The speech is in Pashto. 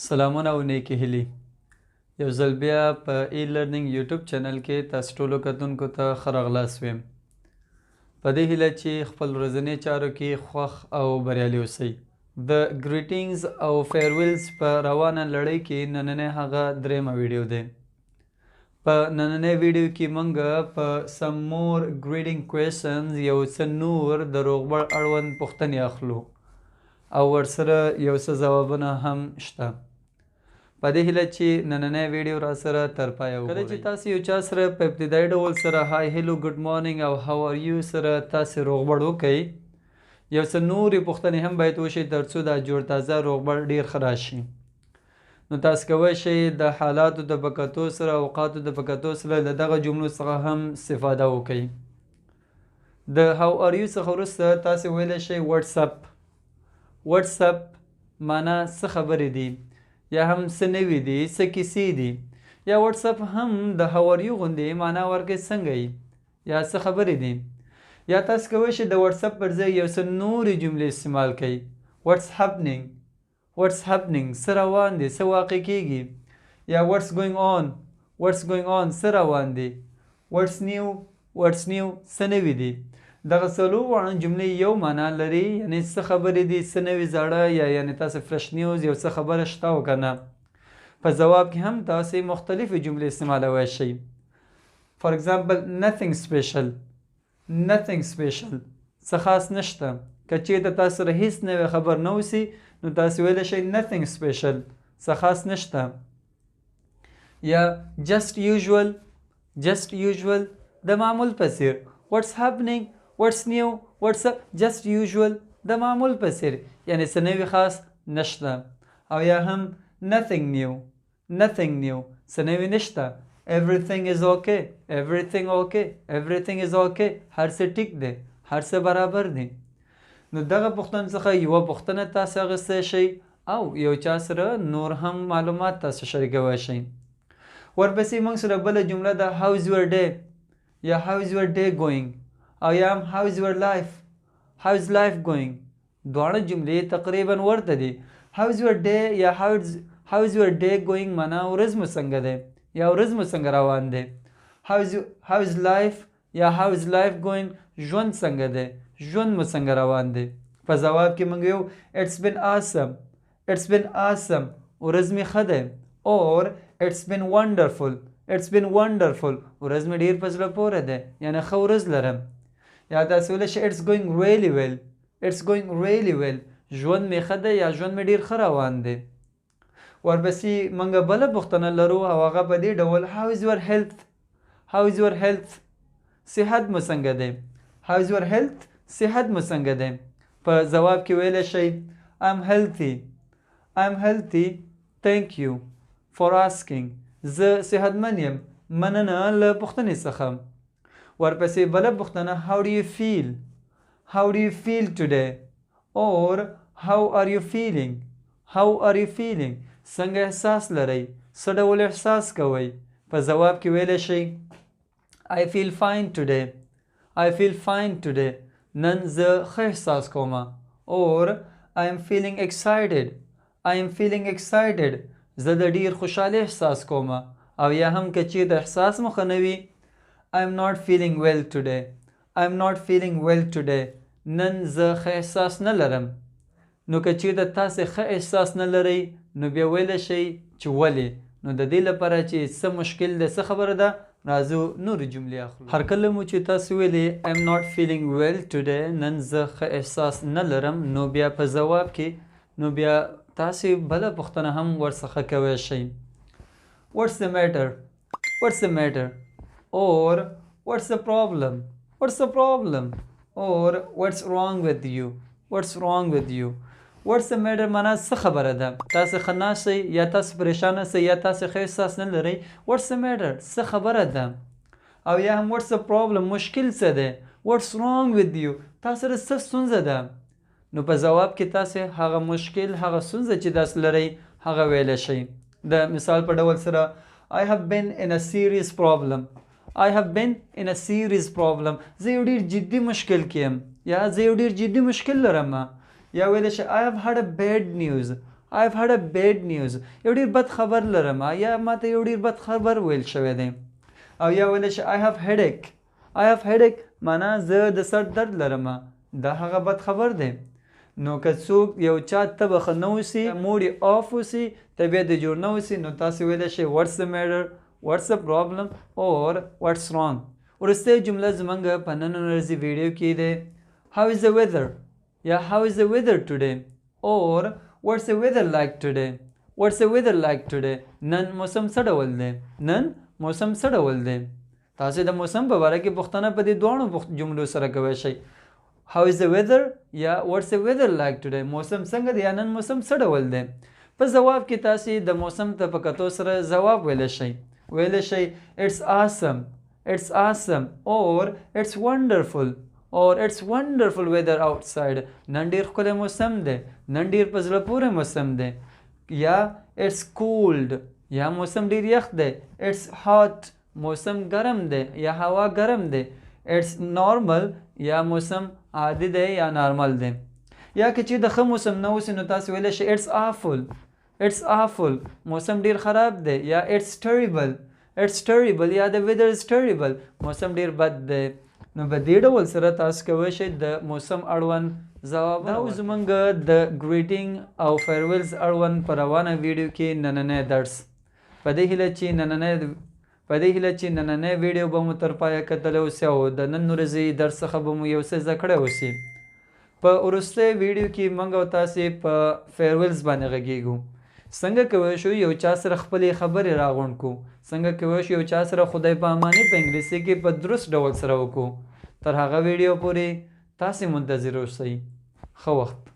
سلامونه او نیکی هیلي یو ځل بیا په ای لرنینګ یوټیوب چینل کې تاسو ټولو کتونکو ته ښه راغلاست ویم. په دې هیله چې خپل ورځني چارو کې خوښ او بریالي اوسئ. د ګریټینګز او فیرویلز په روانه لړۍ کې نننی هغه درېیمه ویډیو دی. په نننی ویډیو کې موږ په سم مور ګریټینګ کویشنز یو څه نور د روغبړ اړوند پوښتنې اخلو او ورسره یو څه ځوابونه هم شته. په دې هیله چې نننی ویډیو را سره تر پایه وګورئ. کله چې تاسو یو چا سره په ابتدایي ډول سره های هیلو ګډ مارنینګ او هاو آر یو سره تاسې روغبړ وکئ، یو څه نورې پوښتنې هم باید وشي تر څو دا جوړ تازه روغبړ ډېر ښه راشي. نو تاسو کولی شئ د حالاتو د په کتو سره اوقاتو د په کتو سره د دغه جملو څخه هم استفاده وکئ. د هاو آر یو څخه وروسته تاسې ویلی شئ وټساپ. وټساپ معنا څه خبرې دي یا هم څه نوي دي، څه کیسې دي. یا وټساپ هم د هاو آر یو غوندې معنا ورکوي څنګه یې یا څه خبرې دي. یا تاسو کولی شئ د وټساپ پر ځای یو څه نورې جملې استعمال کړئ. وټس هپنینګ، وټس هپنینګ څه روان دي، څه واقع کیږي. یا وټس ګوینګ آن، وټس ګوینګ آن څه روان دي. وټس نیو، وټس نیو څه نوي دي. دغه څلور واړه جملې یو معنا لري، یعنی څه خبرې دي، څه نوي زاړه، یا یعنی تاسو فرش نیوز یو څه خبره شته او که نه. په ځواب کې هم تاسې مختلفې جملې استعمالولی شئ. فار ایگزامپل nothing special، nothing special څه خاص نشته. که چېرته تاسو سره هیڅ نوی خبر نه اوسي نو تاسې ویلی شئ nothing special څه خاص نشته. یا just usual، just usual د معمول په څیر. what's happening، what's new، what's up، just usual د معمول په څیر، یعنی څه نوي خاص نشته. او یا هم nothing new، nothing new څه نوي نشته. everything is okay، everything okay، everything is okay هر څه ټیک دی، هر څه برابر دی. نو دغه پوښتنو څخه یوه پوښتنه تاسو اخیستی شئ او یو چا سره نور هم معلومات تاسو شریکولی شئ. ورپسې موږ سره بله جمله ده how is your day یا how is your day going، او یا هم how is your life، how is life going. دواړه جملې تقریبا ورته دي. how is your day یا how is your day going معنا ورځ مو څنګه دی یا ورځ مو څنګه روان دی. how is life یا how is life going ژوند څنګه دی، ژوند مو څنګه روان دی. په ځواب کې موږ یو it's been awesome، it's been awesome ورځ مې ښه دی. or it's been wonderful، it's been wonderful ورځ مې ډېر په زړه پورې دی، یعنی ښه ورځ لرم. یا تاسو ویلی شئ it's going really well، it's going really well ژوند مې ښه دی یا ژوند مې ډېر ښه روان دی. ورپسې موږ بله پوښتنه لرو او هغه په دې ډول how is your health، how is your health صحت مو څنګه دی. how is your health صحت مو څنګه دی. په ځواب کې ویلی شئ I'm healthy، I'm healthy thank you for asking زه صحتمند یم مننه له پوښتنې څخه. ورپسې بله پوښتنه how do you feel، how do you feel today or how are you feeling، how are you feeling څنګه احساس لرئ، څه ډول احساس کوئ. په ځواب کې ویلی شئ I feel fine today، I feel fine today نن زه ښه احساس کوم. or I am feeling excited، I am feeling excited زه د ډېر خوشحالي احساس کوم. او یا هم که چېرته احساس مو ښه نه وي I am not feeling well today، I am not feeling well today نن زه ښه احساس نه لرم. نو که چېرته تاسې ښه احساس نه لرئ نو بیا ویلی شئ چې ولې. نو د دې لپاره چې څه مشکل دی، څه خبره ده، راځو نورې جملې اخلو. هر کله مو چې تاسو ویلې I am not feeling well today نن زه ښه احساس نه لرم، نو بیا په ځواب کې نو بیا تاسې بله پوښتنه هم ورڅخه کولی شئ. what's the matter، what's the matter or what's the problem، what's the problem or what's wrong with you، what's wrong with you. what's the matter معنا څه خبره ده، تاسې ښه ناست شئ یا تاسې پریشانه شئ یا تاسې ښه احساس نه لرئ. what's the matter څه خبره ده. او یا هم what's the problem مشکل څه دی. what's wrong with you تاسو سره څه ستونزه ده. نو په ځواب کې تاسې هغه مشکل، هغه ستونزه چې تاسو لرئ هغه ویلی شئ. د مثال په ډول سره I have been in a serious problem، I have been in a serious problem زه یو ډېر جدي مشکل کې یم یا زه یو ډېر جدي مشکل لرم. یا ویلی شئ I have had a bad news، I have had a bad news. یو ډېر بد خبر لرم یا ماته یو ډېر بد خبر ویل شوی دی. او یا ویلی شي I have headache. I have headache معنا زه د سر درد لرم. دا هغه بد خبر دی. نو که څوک یو چا طبع ښه نه اوسي موډ یې آف اوسي طبیعت یې جوړ نه اوسي نو تاسې ویلی شئ what's the matter, what's the problem or what's wrong. وروستۍ جمله زموږ په نن ورځې ویډیو کې دی how is the weather یا how is the weather today or what's the weather like today, what's the weather like today. نن موسم څه ډول دی, نن موسم څه ډول دی. تاسې د موسم په باره کې پوښتنه په دې دواړو جملو سره کوی شئ. how is the weather یا what's the weather like today. موسم څنګه دی یا نن موسم څه ډول دی. په ځواب کې تاسې د موسم ته په کتو سره ځواب ویلی شئ. ویلی شئ it's awesome, it's awesome or it's wonderful or it's wonderful weather outside. نن ډېر ښکلی موسم دی, نن ډېر په زړه پورې موسم دی. یا it's cold یا موسم ډېر یخ دی. it's hot موسم ګرم دی یا هوا ګرم دی. it's normal یا موسم عادي دی یا نارمل دی. یا که چې د ښه موسم نه اوسي نو تاسې ویلی شئ it's awful, it's awful موسم ډېر خراب دی. یا it's terrible, it's terrible یا the weather is terrible موسم ډېر بد دی. نو په دې ډول سره تاسو کولی شئ د موسم اړوند ځواب. دا زموږ د ګریټینګ او فیرویلز اړوند په روانه ویډیو کې نننی درس. په دې هیله چې نننی ویډیو به مو تر پایه کتلی اوسي او د نن ورځې درس څخه به مو یو څه زده کړی اوسي. په وروستۍ ویډیو کې موږ او تاسې په فیرویلز باندې غږیږو. څنګه کولی شو یو چا سره خپلې خبرې راغونډ کړو. څنګه کولی شو یو چا سره خدای په اماني په انګلیسي کې په درست ډول سره وکړو. تر هغه ویډیو پورې تاسې منتظر اوسئ. ښه وخت.